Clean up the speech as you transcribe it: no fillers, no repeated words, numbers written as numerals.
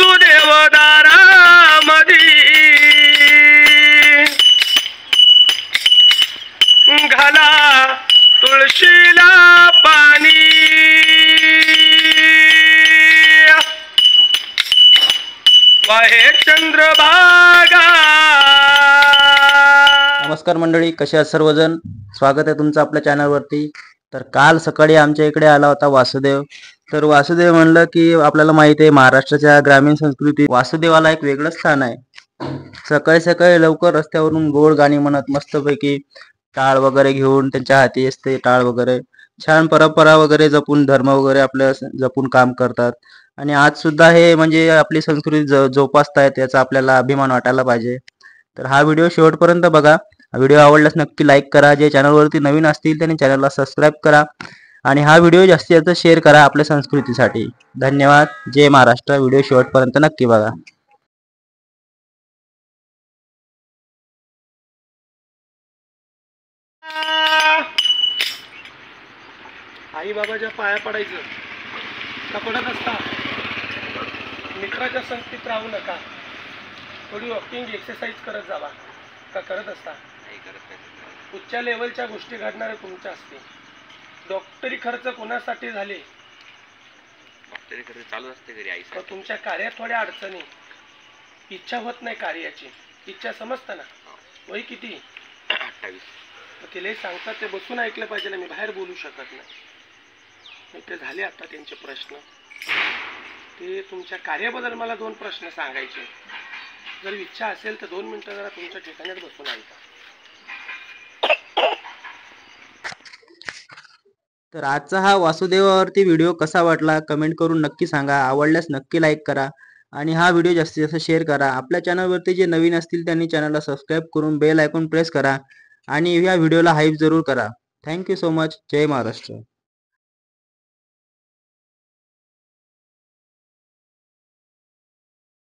वासुदेव दारामधी घाला तुळशीला पाणी वाहे चंद्रभागा। नमस्कार मंडळी, कसे आहात सर्वजण? स्वागत आहे तुमचं आपल्या चॅनलवरती। तर काल सकाळी आमच्या इकडे आला होता वासुदेव। तर वासुदेव म्हणलं की आपल्याला माहिती आहे महाराष्ट्राच्या ग्रामीण संस्कृतीत वासुदेवाला एक वेगळं स्थान आहे। सकाळी सकाळी लवकर रस्त्यावरून गोड गाणी म्हणत मस्तपैकी टाळ वगैरे घेऊन, त्यांच्या हाती असते टाळ वगैरे, छान परंपरा वगैरे जपून, धर्म वगैरे आपल्या जपून काम करतात। आणि आज सुद्धा हे म्हणजे आपली संस्कृती जोपासतायत, याचा आपल्याला अभिमान वाटायला पाहिजे। तर हा व्हिडिओ शेवटपर्यंत बघा। व्हिडिओ आवडल्यास नक्की लाईक करा, जे चॅनलवरती नवीन असतील त्यांनी चॅनलला सबस्क्राईब करा आणि हा व्हिडिओ जास्तीत जास्त शेअर करा आपल्या संस्कृतीसाठी। धन्यवाद। जय महाराष्ट्र। व्हिडिओ शेवटपर्यंत नक्की बघा। आई बाबाच्या पाया पडायचं का पडत असता? मित्राच्या संगतीत राहू नका, थोडी वॉकिंग एक्सरसाइज करत जावा का करत असता? उच्च लेवलच्या गोष्टी घडणारे तुमच्या असते। डॉक्टरी खर्च कोणासाठी झाले? डॉक्टरी खर्च चालू असते घरी आई। तुमच्या कार्यात थोड्या अडचणी, इच्छा होत नाही कार्याची, इच्छा समजतं ना? वय किती? 28। तिला सांगतात ते बसून ऐकलं पाहिजे ना, मी बाहेर बोलू शकत नाही। ते झाले आता त्यांचे प्रश्न। ते तुमच्या कार्याबद्दल मला 2 प्रश्न सांगायचे। जर इच्छा असेल तर 2 मिनिटं जरा तुमच्या ठिकाणीच बसून ऐका। तर आजचा हा वासुदेवावरती व्हिडिओ कसा वाटला कमेंट करून नक्की सांगा। आवडल्यास नक्की लाईक करा आणि हा व्हिडिओ जास्तीत जास्त शेअर करा। आपल्या चॅनलवरती जे नवीन असतील त्यांनी चॅनलला सबस्क्राईब करून बेल आयकॉन प्रेस करा आणि या व्हिडिओला हाईप जरूर करा। Thank you so much. जय महाराष्ट्र।